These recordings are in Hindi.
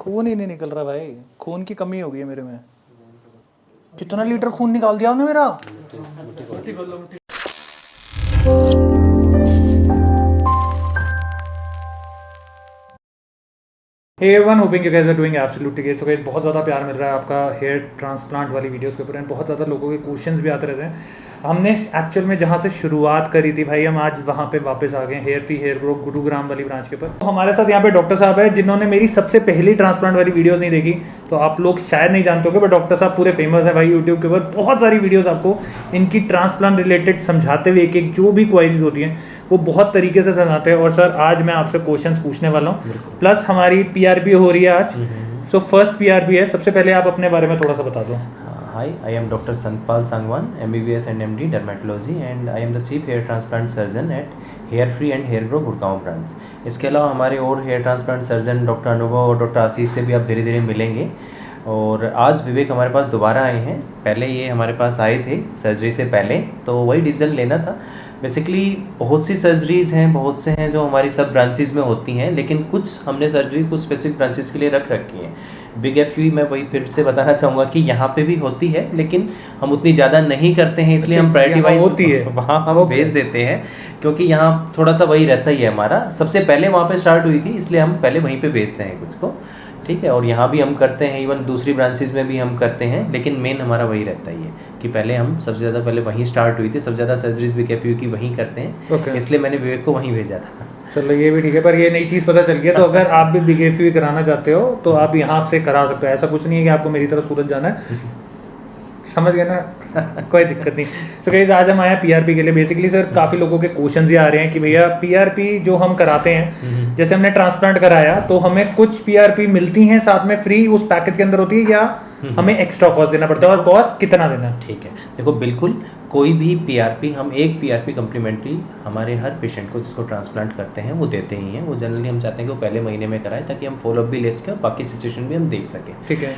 खून ही नहीं निकल रहा भाई, खून की कमी हो गई है मेरे में। कितना लीटर खून निकाल दिया आपने मेरा। Hey everyone, hoping you guys are doing absolutely great. So guys, बहुत ज़्यादा प्यार मिल रहा है आपका हेयर ट्रांसप्लांट वाली वीडियोस के ऊपर एंड बहुत ज़्यादा लोगों के क्वेश्चंस भी आते रहते हैं। हमने एक्चुअल में जहाँ से शुरुआत करी थी भाई, हम आज वहाँ पे वापस आ गए, hair free hair grow Gurugram वाली ब्रांच के ऊपर। तो हमारे साथ यहाँ पे डॉक्टर साहब है जिन्होंने मेरी सबसे पहली ट्रांसप्लांट वाली वीडियोस नहीं देखी, तो आप लोग शायद नहीं जानते होगे, बट डॉक्टर साहब पूरे फेमस है भाई यूट्यूब के ऊपर। बहुत सारी वीडियोस आपको इनकी ट्रांसप्लांट रिलेटेड समझाते हुए एक एक जो भी क्वायरीज होती हैं वो बहुत तरीके से समझाते हैं। और सर आज मैं आपसे क्वेश्चंस पूछने वाला हूँ, प्लस हमारी पीआरपी हो रही है आज। सो फर्स्ट पीआरपी है, सबसे पहले आप अपने बारे में थोड़ा सा बता दो। Hi, I am Dr. Santpal Sangwan, MBBS and MD Dermatology, and I am the Chief Hair Transplant Surgeon at Hair Free and Hair Grow Gurgaon branch. इसके अलावा हमारे और हेयर ट्रांसप्लांट सर्जन डॉक्टर अनुभव और डॉक्टर आशीष से भी आप धीरे धीरे मिलेंगे। और आज विवेक हमारे पास दोबारा आए हैं। पहले ये हमारे पास आए थे सर्जरी से पहले, तो वही डिसीजन लेना था। बेसिकली बहुत सी सर्जरीज़ हैं, बहुत से हैं जो हमारी सब ब्रांचेस में होती हैं, लेकिन कुछ हमने सर्जरीज कुछ स्पेसिफिक ब्रांचेस के लिए रख रखी हैं। बिग एफवी मैं वही फिर से बताना चाहूँगा कि यहाँ पे भी होती है, लेकिन हम उतनी ज़्यादा नहीं करते हैं, इसलिए हम प्रायोरिटी वाइज होती है वहाँ हम भेज देते हैं, क्योंकि यहाँ थोड़ा सा वही रहता ही है हमारा। सबसे पहले वहाँ पे स्टार्ट हुई थी, इसलिए हम पहले वहीं पे भेजते हैं कुछ को, ठीक है। और यहाँ भी हम करते हैं, इवन दूसरी ब्रांचेस में भी हम करते हैं, लेकिन मेन हमारा वही रहता ही है कि पहले हम सबसे ज़्यादा पहले वहीं स्टार्ट हुई थी, सबसे ज़्यादा सर्जरीज बिग एफवी की वहीं करते हैं। इसलिए मैंने विवेक को वहीं भेजा था। चलो ये भी ठीक है, पर ये नई चीज़ पता चल गया। तो अगर आप भी बिग एफवी कराना चाहते हो तो आप यहाँ से करा सकते हो, ऐसा कुछ नहीं है कि आपको मेरी तरह सूरत जाना है, समझ गए ना। कोई दिक्कत नहीं। तो गाइस, आज हम आए पीआरपी के लिए। बेसिकली सर काफ़ी लोगों के क्वेश्चंस ये आ रहे हैं कि भैया पीआरपी जो हम कराते हैं, जैसे हमने ट्रांसप्लांट कराया तो हमें कुछ पीआरपी मिलती हैं साथ में फ्री उस पैकेज के अंदर होती है, या हमें एक्स्ट्रा कॉस्ट देना पड़ता है, और कॉस्ट कितना देना है? ठीक है, देखो बिल्कुल कोई भी पीआरपी, हम एक पीआरपी कम्प्लीमेंट्री हमारे हर पेशेंट को जिसको ट्रांसप्लांट करते हैं वो देते ही हैं। वो जनरली हम चाहते हैं कि वो पहले महीने में कराएं, ताकि हम फॉलोअप भी ले सकें, बाकी सिचुएशन भी हम देख सकें। ठीक है।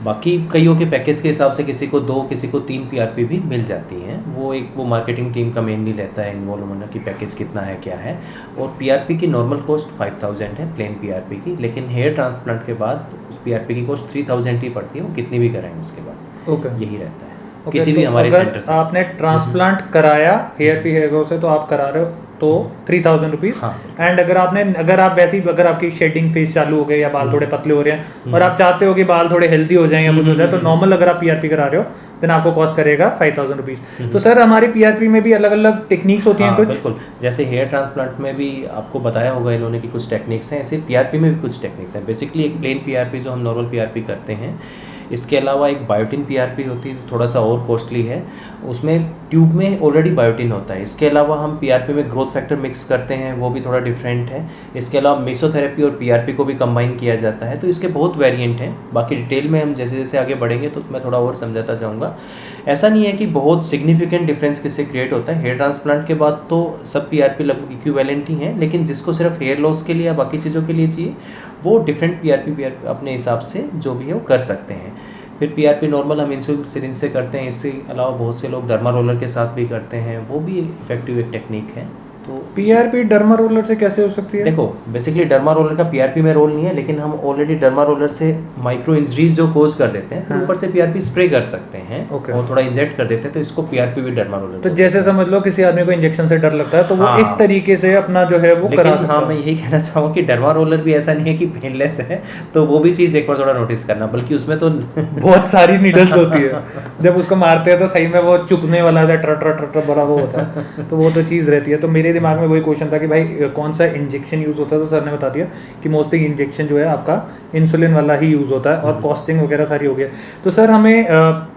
बाकी कईयों के पैकेज के हिसाब से किसी को 2 किसी को 3 पीआरपी भी मिल जाती हैं। वो मार्केटिंग टीम का मेनली रहता है इन्वॉल्व होना कि पैकेज कितना है क्या है। और पीआरपी की नॉर्मल कॉस्ट 5000 है प्लेन पीआरपी की, लेकिन हेयर ट्रांसप्लांट के बाद उस पीआरपी की कॉस्ट 3000 ही पड़ती है, वो कितनी भी कराएं उसके बाद। ओके, यही रहता है किसी भी हमारे सेंटर से। आपने ट्रांसप्लांट कराया हेयर फ्री हेयर ग्रो से, तो आप करा रहे हो तो 3000 रुपीज़। एंड अगर आपकी शेडिंग फेस चालू हो गए या बाल थोड़े पतले हो रहे हैं और आप चाहते हो कि बाल थोड़े हेल्दी हो जाएं या कुछ हो जाए, तो नॉर्मल अगर आप पीआरपी करा रहे हो देन आपको कॉस्ट करेगा 5000 रुपीज़। तो सर हमारी पीआरपी में भी अलग अलग टेक्निक्स होती हैं कुछ? बिल्कुल, जैसे हेयर ट्रांसप्लांट में भी आपको बताया होगा इन्होंने कि कुछ टेक्निक्स हैं, ऐसे पीआरपी में भी कुछ टेक्निक्स हैं। बेसिकली एक प्लेन पीआरपी जो हम नॉर्मल पीआरपी करते हैं, इसके अलावा एक बायोटिन पीआरपी होती है, थोड़ा सा और कॉस्टली है। उसमें ट्यूब में ऑलरेडी बायोटिन होता है। इसके अलावा हम पीआरपी में ग्रोथ फैक्टर मिक्स करते हैं, वो भी थोड़ा डिफरेंट है। इसके अलावा मेसोथेरेपी और पीआरपी को भी कंबाइन किया जाता है। तो इसके बहुत वेरिएंट हैं। बाकी डिटेल में हम जैसे जैसे आगे बढ़ेंगे तो मैं थोड़ा और समझाता जाऊँगा। ऐसा नहीं है कि बहुत सिग्निफिकेंट डिफरेंस किससे क्रिएट होता है। हेयर ट्रांसप्लांट के बाद तो सब पीआरपी लगभग इक्विवेलेंट ही हैं, लेकिन जिसको सिर्फ हेयर लॉस के लिए या बाकी चीज़ों के लिए चाहिए, वो डिफरेंट पीआरपी अपने हिसाब से जो भी है वो कर सकते हैं। फिर पीआरपी नॉर्मल हम इंसुलिन सिरिंज से करते हैं। इसके अलावा बहुत से लोग डर्मा रोलर के साथ भी करते हैं, वो भी इफेक्टिव एक टेक्निक है। तो पीआरपी डर्मा रोलर से कैसे हो सकती है? देखो बेसिकली डर्मा रोलर का पीआरपी में रोल नहीं है, लेकिन हम ऑलरेडी डर्मा रोलर से माइक्रो इंजरीज जो कोज कर देते हैं, फिर ऊपर से पीआरपी स्प्रे कर सकते हैं और थोड़ा इंजेक्ट कर देते हैं, तो इसको पीआरपी भी डर्मा रोलर। तो जैसे समझ लो किसी आदमी को इंजेक्शन से डर लगता है तो वो इस तरीके से अपना जो है वो करा सकता है। मैं यही कहना चाहूँगा कि डर्मा रोलर भी ऐसा नहीं है कि पेनलेस है, तो वो भी चीज़ एक बार थोड़ा नोटिस करना, बल्कि उसमें तो बहुत सारी नीडल्स होती है। जब उसको मारते हैं तो सही में वो चुभने वाला ट्र बड़ा वो होता है, तो वो तो चीज़ रहती है। तो मेरे दिमाग में वही क्वेश्चन था कि भाई कौन सा इंजेक्शन यूज़ होता है, तो सर ने बता दिया कि मोस्टली इंजेक्शन जो है आपका इंसुलिन वाला ही यूज़ होता है, और कॉस्टिंग वगैरह सारी हो गया। तो सर हमें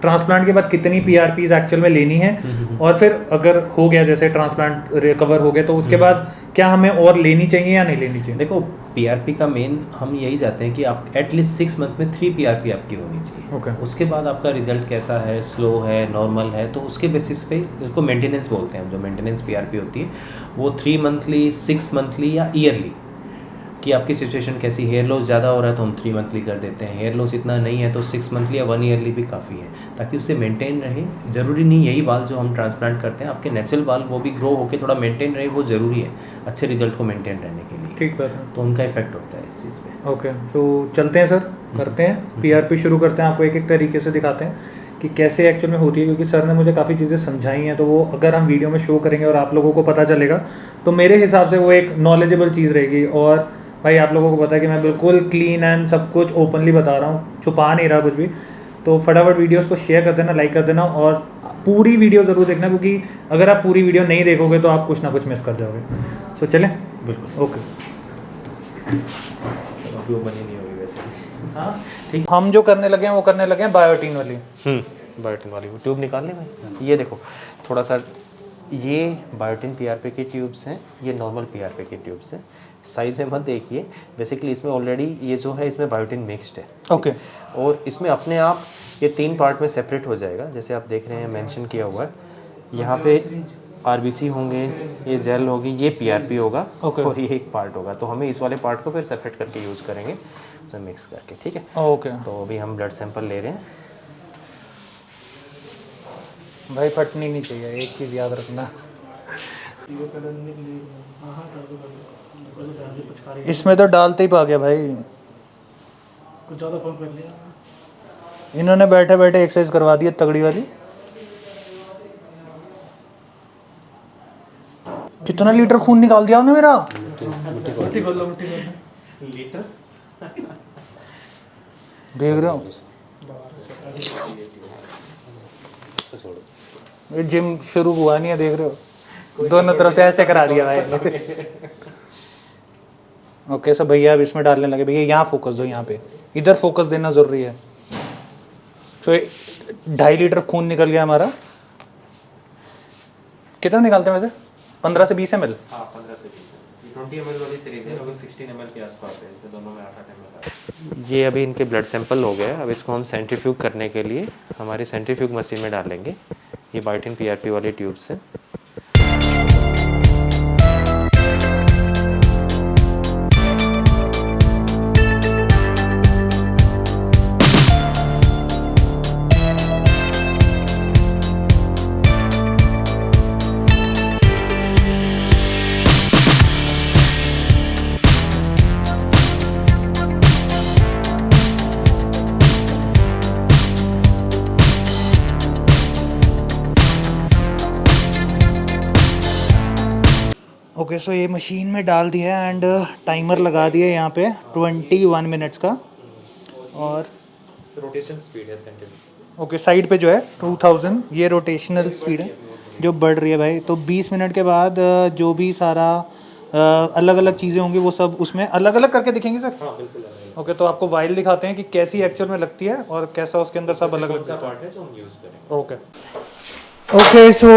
ट्रांसप्लांट के बाद कितनी पीआरपीज एक्चुअल में लेनी है, और फिर अगर हो गया जैसे ट्रांसप्लांट रिकवर हो गया तो उसके बाद क्या हमें और लेनी चाहिए या नहीं लेनी चाहिए? देखो पीआरपी का मेन हम यही चाहते हैं कि आप एटलीस्ट 6 मंथ में 3 पीआरपी आपकी होनी चाहिए। उसके बाद आपका रिजल्ट कैसा है, स्लो है, नॉर्मल है, तो उसके बेसिस पे उसको मेंटेनेंस बोलते हैं। जो मेंटेनेंस पीआरपी होती है वो 3 मंथली, 6 मंथली या ईयरली, कि आपकी सिचुएशन कैसी, हेयर लॉस ज़्यादा हो रहा है तो हम 3 मंथली कर देते हैं, हेयर लॉस इतना नहीं है तो 6 मंथली या 1 ईयरली भी काफ़ी है, ताकि उससे मेंटेन रहे। ज़रूरी नहीं यही बाल जो हम ट्रांसप्लांट करते हैं, आपके नेचुरल बाल वो भी ग्रो होकर थोड़ा मेंटेन रहे, वो ज़रूरी है अच्छे रिजल्ट को मेंटेन रहने के लिए। ठीक बात है, तो उनका इफेक्ट होता है इस चीज़ पे। ओके। तो चलते हैं सर, करते हैं पीआरपी शुरू करते हैं, आपको एक एक तरीके से दिखाते हैं कि कैसे एक्चुअल में होती है, क्योंकि सर ने मुझे काफ़ी चीज़ें समझाई हैं, तो वो अगर हम वीडियो में शो करेंगे और आप लोगों को पता चलेगा तो मेरे हिसाब से वो एक नॉलेजेबल चीज़ रहेगी। और भाई आप लोगों को पता है कि मैं बिल्कुल क्लीन एंड सब कुछ ओपनली बता रहा हूँ, छुपा नहीं रहा कुछ भी। तो फटाफट वीडियोस को शेयर कर देना, लाइक कर देना और पूरी वीडियो ज़रूर देखना, क्योंकि अगर आप पूरी वीडियो नहीं देखोगे तो आप कुछ ना कुछ मिस कर जाओगे। सो चलें, बिल्कुल, ओके। अभी वो बनी नहीं होगी वैसे। हाँ ठीक, हम जो करने लगे हैं वो करने लगे हैं बायोटीन वाली। बायोटिन वाली वो ट्यूब निकालने में, ये देखो थोड़ा सा, ये बायोटिन पीआरपी की ट्यूब्स हैं, ये नॉर्मल पीआरपी की ट्यूब्स हैं। साइज़ में मत देखिए, बेसिकली इसमें ऑलरेडी ये जो है इसमें बायोटिन मिक्स्ड है, ओके। और इसमें अपने आप ये 3 पार्ट में सेपरेट हो जाएगा। जैसे आप देख रहे हैं मेंशन किया हुआ है, यहाँ पे आरबीसी होंगे, ये जेल होगी, ये पीआरपी होगा, और ये एक पार्ट होगा। तो हमें इस वाले पार्ट को फिर सेपरेट करके यूज़ करेंगे, उसे मिक्स करके, ठीक है। ओके तो अभी हम ब्लड सैंपल ले रहे हैं। भाई फटनी नहीं चाहिए, एक चीज़ याद रखना, इसमें तो डालते ही पा गया भाई, कुछ ज़्यादा पंप कर लिया इन्होंने बैठे बैठे एक्सरसाइज करवा दी है तगड़ी वाली। कितना लीटर खून निकाल दिया आपने मेरा। मिट्टी खोल लो लीटर देख रहे हो, ये जिम शुरू हुआ नहीं है, देख रहे हो, दोनों तरफ से ऐसे करा दिया भाई। ओके सर, भैया अब इसमें डालने लगे। भैया यहाँ फोकस दो, यहाँ पे इधर फोकस देना ज़रूरी है। तो 2.5 लीटर खून निकल गया हमारा। कितना निकालते हैं वैसे? 15 से 20 ml? हाँ, 15 से 20 20 ml वाली सीरीज है, लगभग 16 ml के आसपास है, इसमें दोनों में 8 ml। ये अभी इनके ब्लड सैंपल हो गया। अब इसको हम सेंट्रीफ्यूग करने के लिए हमारी सेंट्रीफ्यूग मशीन में डालेंगे। ये बायोटिन पीआरपी वाली ट्यूब्स हैं। ओके सो ये मशीन में डाल दिया है एंड टाइमर लगा दिया है यहाँ पे 21 मिनट्स का, और रोटेशन स्पीड है सेंट्रीफ्यूग। ओके साइड पे जो है 2000 ये रोटेशनल स्पीड है जो बढ़ रही है भाई। तो 20 मिनट के बाद जो भी सारा अलग अलग चीज़ें होंगी वो सब उसमें अलग अलग करके दिखेंगी सर। हाँ बिल्कुल। ओके तो आपको वाइल दिखाते हैं कि कैसी एक्चुअल में लगती है और कैसा उसके अंदर सब अलग अलग पार्ट है जो हम यूज़ करेंगे। ओके ओके सो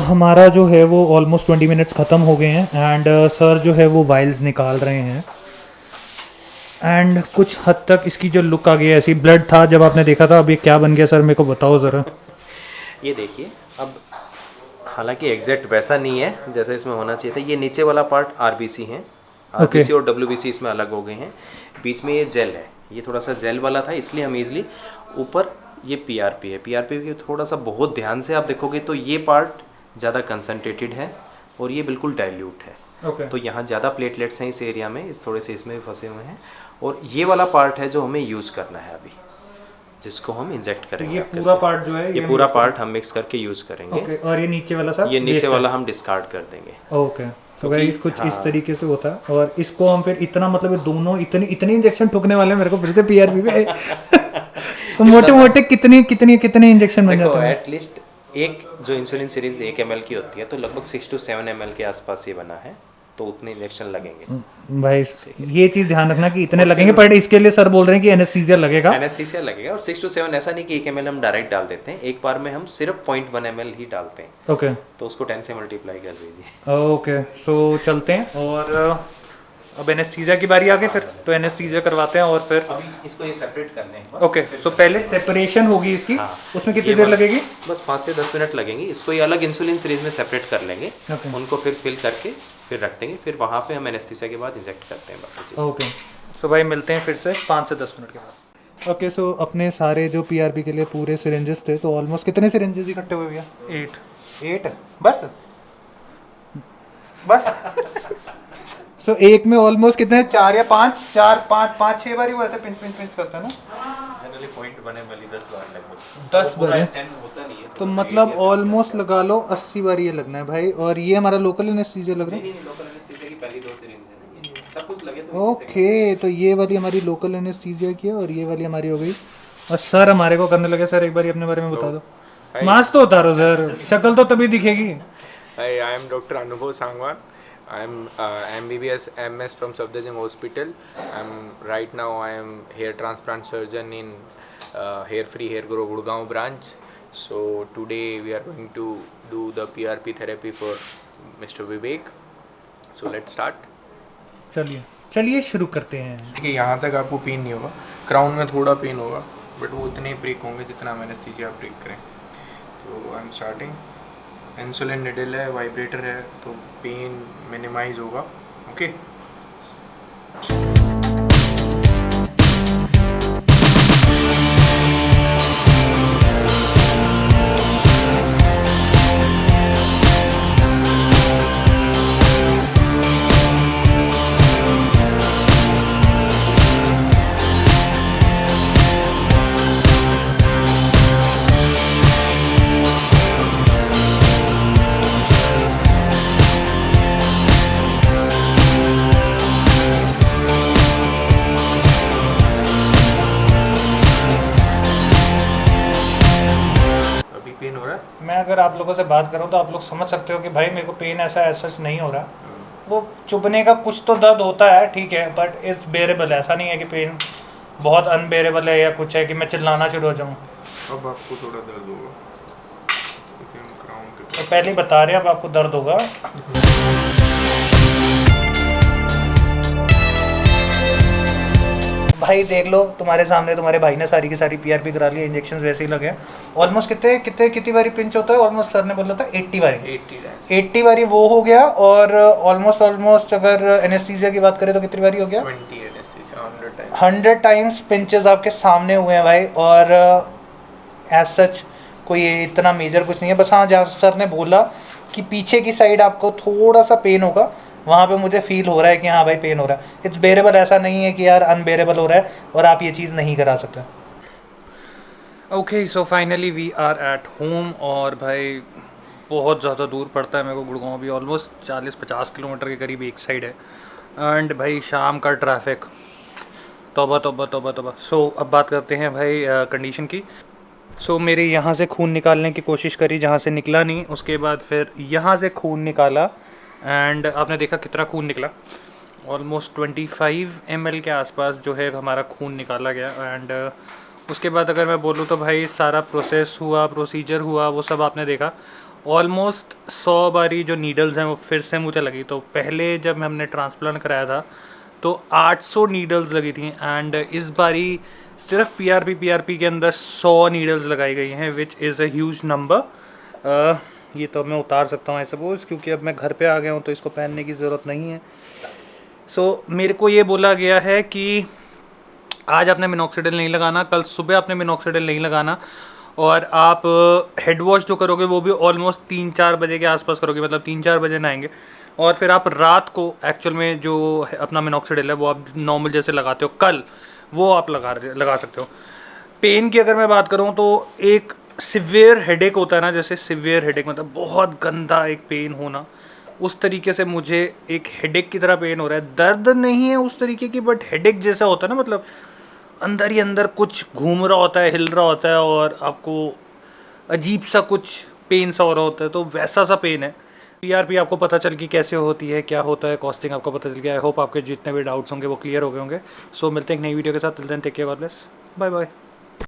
हमारा जो है वो ऑलमोस्ट 20 मिनट्स ख़त्म हो गए हैं एंड सर जो है वो वाइल्स निकाल रहे हैं एंड कुछ हद तक इसकी जो लुक आ गई है, ऐसी ब्लड था जब आपने देखा था, अब ये क्या बन गया सर मेरे को बताओ ज़रा। ये देखिए, अब हालांकि एग्जैक्ट वैसा नहीं है जैसा इसमें होना चाहिए था। ये नीचे वाला पार्ट आरबीसी है, आरबीसी और डब्ल्यूबीसी इसमें अलग हो गए हैं। बीच में ये जेल है, ये थोड़ा सा जेल वाला था इसलिए हम इजली ऊपर, ये पीआरपी है। पीआरपी के थोड़ा सा बहुत ध्यान से आप देखोगे तो ये पार्ट ज़्यादा कंसनट्रेटेड है और ये बिल्कुल डाइल्यूट है। तो यहाँ ज़्यादा प्लेटलेट्स हैं इस एरिया में, इस थोड़े से इसमें फंसे हुए हैं। और ये वाला पार्ट है जो हमें यूज़ करना है अभी, जिसको हम इंजेक्ट करेंगे। ये पूरा पार्ट जो है ये पूरा पार्ट हम मिक्स करके यूज़ करेंगे। ओके और ये नीचे वाला सर, ये नीचे वाला हम डिस्कार्ड कर देंगे। ओके तो गाइस कुछ इस तरीके से होता है और इसको हम फिर इतना मतलब ये दोनों इतने इंजेक्शन ठुकने वाले हैं मेरे को फिर से पीआरपी में। तो मोटे मोटे कितने इंजेक्शन बन जाते हैं? एटलीस्ट एक जो इंसुलिन सीरीज 1 ml की होती है तो लगभग 6 to 7 ml के आसपास ये बना है, तो उतने इंजेक्शन लगेंगे भाई। ये चीज़ ध्यान रखना कि इतने लगेंगे, पर इसके लिए सर बोल रहे हैं कि एनेस्थीसिया लगेगा। एनेस्थीसिया लगेगा और 6 to 7 ऐसा नहीं कि 1 ml हम डायरेक्ट डाल देते हैं, एक बार में हम सिर्फ 0.1 ml ही डालते हैं। ओके तो उसको 10 से मल्टीप्लाई कर दीजिए। ओके सो चलते हैं और अब एनेस्थीसिया की बारी आ गई फिर, तो एनेस्थीसिया करवाते हैं और फिर अभी इसको ये सेपरेट करने हैं। ओके सो पहले सेपरेशन होगी इसकी। हाँ, उसमें कितनी देर लगेगी? बस 5 से 10 मिनट लगेंगे। इसको ये अलग इंसुलिन सीरीज में सेपरेट कर लेंगे। Okay. उनको फिर फिल करके फिर रख देंगे, फिर वहाँ पे हम एनेस्थीसिया के बाद इंजेक्ट करते हैं बाकी चीज़। ओके, सो भाई मिलते हैं फिर से 5 से 10 मिनट के बाद। ओके, सो अपने सारे जो पीआरपी के लिए पूरे सिरेंजेस थे, तो ऑलमोस्ट कितने सिरेंजेस इकट्ठे हुए भैया? 8 बस बस सो एक में ऑलमोस्ट कितने, 4 या 5, 4 5 5 6 बार ही वो ऐसे पिंच पिंच पिंच करता है ना, जनरली पॉइंट बने वाली 10 बार लगभग। 10 बार है? 10 होता नहीं है तो मतलब ऑलमोस्ट लगा लो 80 बार ये लगना है भाई। और ये हमारा लोकल एनेस्थीसिया लग रहा है? नहीं, लोकल एनेस्थीसिया की पहली 2 सिरिंज है ना, ये सब कुछ लगे तो ओके, तो ये वाली हमारी लोकल एनेस्थीसिया की है और ये वाली हमारी हो गई। और सर हमारे को करने लगे, सर एक बार अपने बारे में बता दो। मास्क तो उतारो सर, शक्ल तो तभी दिखेगी। Hi, I am Dr. Anubhav Sangwan. I am MBBS MS from Safdarjung Hospital. Right now I am hair transplant surgeon in Hair Free Hair Grow Gurgaon branch. So today we are going to do the PRP therapy for Mr. Vivek. So let's start. चलिए शुरू करते हैं। देखिए यहाँ तक आपको पेन नहीं होगा, क्राउन में थोड़ा पेन होगा, बट वो उतने ही प्रिक होंगे जितना हम एनेस्थीसिया प्रिक करें। तो I am starting. Insulin needle है, वाइब्रेटर है, तो पेन मिनिमाइज होगा। ओके, अभी पेन हो रहा है? मैं अगर आप लोगों से बात करूं तो आप लोग समझ सकते हो कि भाई मेरे को पेन ऐसा सच नहीं हो रहा। वो चुभने का कुछ तो दर्द होता है, ठीक है, बट इस बेरेबल। ऐसा नहीं है कि पेन बहुत अनबेरेबल है या कुछ है कि मैं चिल्लाना शुरू हो जाऊं। अब आपको थोड़ा दर्द होगा क्योंकि हम क्राउन के तो पहले ही बता रहे हैं अब आपको दर्द होगा। भाई देख लो, तुम्हारे सामने तुम्हारे भाई ने सारी की सारी पीआरपी करा ली, इंजेक्शंस वैसे ही लगे। ऑलमोस्ट कितनी बारी पिंच होता है? ऑलमोस्ट सर ने बोला था 80 बारी। 80 बारी वो हो गया। और ऑलमोस्ट अगर एनेस्थीसिया की बात करें तो कितनी बारी हो गया? 20 एनेस्थीसिया 100 टाइम्स पिंचेस आपके सामने हुए हैं भाई। और एज सच कोई इतना मेजर कुछ नहीं है, बस हाँ जहाँ सर ने बोला कि पीछे की साइड आपको थोड़ा सा पेन होगा, वहाँ पे मुझे फील हो रहा है कि हाँ भाई पेन हो रहा है। इट्स बेरेबल, ऐसा नहीं है कि यार अनबेरेबल हो रहा है और आप ये चीज़ नहीं करा सकते। Okay, so finally we are at home. और भाई बहुत ज़्यादा दूर पड़ता है मेरे को गुड़गांव भी, ऑलमोस्ट 40-50 किलोमीटर के करीब एक साइड है। एंड भाई शाम का ट्रैफिक, तौबा तौबा तौबा तौबा। सो अब बात करते हैं भाई कंडीशन की। सो मेरे यहाँ से खून निकालने की कोशिश करी, जहाँ से निकला नहीं, उसके बाद फिर यहाँ से खून निकाला एंड आपने देखा कितना खून निकला। ऑलमोस्ट 25 ml के आसपास जो है हमारा खून निकाला गया। एंड उसके बाद अगर मैं बोलूँ तो भाई सारा प्रोसेस हुआ, प्रोसीजर हुआ, वो सब आपने देखा। ऑलमोस्ट 100 बारी जो नीडल्स हैं वो फिर से मुझे लगी। तो पहले जब हमने ट्रांसप्लांट कराया था तो 800 नीडल्स लगी थी एंड इस बारी सिर्फ पीआरपी के अंदर 100 नीडल्स लगाई गई हैं, which is a huge number. ये तो मैं उतार सकता हूँ आई सपोज, क्योंकि अब मैं घर पे आ गया हूँ तो इसको पहनने की ज़रूरत नहीं है। सो मेरे को ये बोला गया है कि आज आपने मिनॉक्सिडिल नहीं लगाना, कल सुबह आपने मिनॉक्सिडिल नहीं लगाना, और आप हेड वॉश जो करोगे वो भी ऑलमोस्ट 3-4 बजे के आसपास करोगे, मतलब 3-4 बजे नहाएंगे। और फिर आप रात को एक्चुअल में जो अपना मिनॉक्सिडिल है वो आप नॉर्मल जैसे लगाते हो कल, वो आप लगा सकते हो। पेन की अगर मैं बात करूँ तो एक सिवियर हेडेक होता है ना, जैसे सिवियर हेडेक मतलब बहुत गंदा एक पेन होना, उस तरीके से मुझे एक हेडेक की तरह पेन हो रहा है। दर्द नहीं है उस तरीके की, बट हेडेक जैसा होता है ना, मतलब अंदर ही अंदर कुछ घूम रहा होता है, हिल रहा होता है और आपको अजीब सा कुछ पेन सा हो रहा होता है, तो वैसा सा पेन है। पीआरपी आपको पता चल कि कैसे होती है, क्या होता है, कॉस्टिंग आपको पता चल गया। आई होप आपके जितने भी डाउट्स होंगे वो क्लियर हो गए होंगे। सो मिलते हैं एक नई वीडियो के साथ। Till then take care, god bless, bye bye.